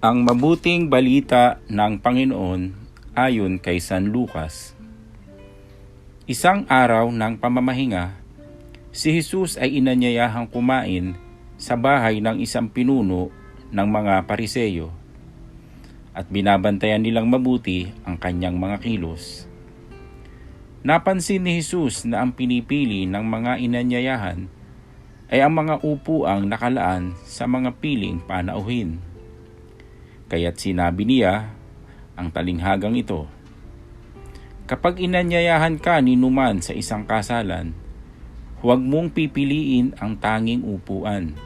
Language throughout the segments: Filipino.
Ang mabuting balita ng Panginoon ayon kay San Lucas. Isang araw ng pamamahinga, si Jesus ay inanyayahang kumain sa bahay ng isang pinuno ng mga Pariseyo at binabantayan nilang mabuti ang kanyang mga kilos. Napansin ni Jesus na ang pinipili ng mga inanyayahan ay ang mga upuang nakalaan sa mga piling panauhin. Kaya't sinabi niya ang talinghagang ito, "Kapag inanyayahan ka ni numan sa isang kasalan, huwag mong pipiliin ang tanging upuan.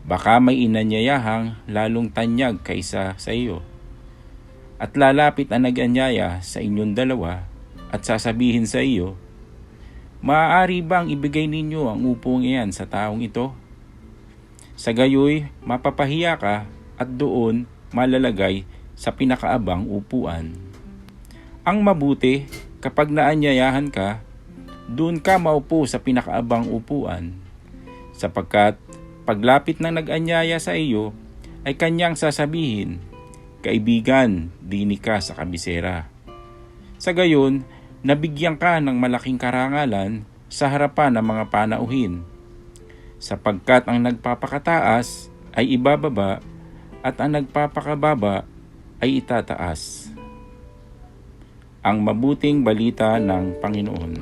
Baka may inanyayahang lalong tanyag kaysa sa iyo. At lalapit ang nag-anyaya sa inyong dalawa at sasabihin sa iyo, 'Maaari bang ibigay ninyo ang upong iyan sa taong ito?' Sa gayoy, mapapahiya ka at doon malalagay sa pinakaabang upuan. Ang mabuti, kapag naanyayahan ka, doon ka maupo sa pinakaabang upuan, sapagkat paglapit ng nag-anyaya sa iyo, ay kanyang sasabihin, 'Kaibigan, dini ka sa kabisera.' Sa gayon, nabigyan ka ng malaking karangalan sa harapan ng mga panauhin, sapagkat ang nagpapakataas ay ibababa at ang nagpapakababa ay itataas." Ang mabuting balita ng Panginoon.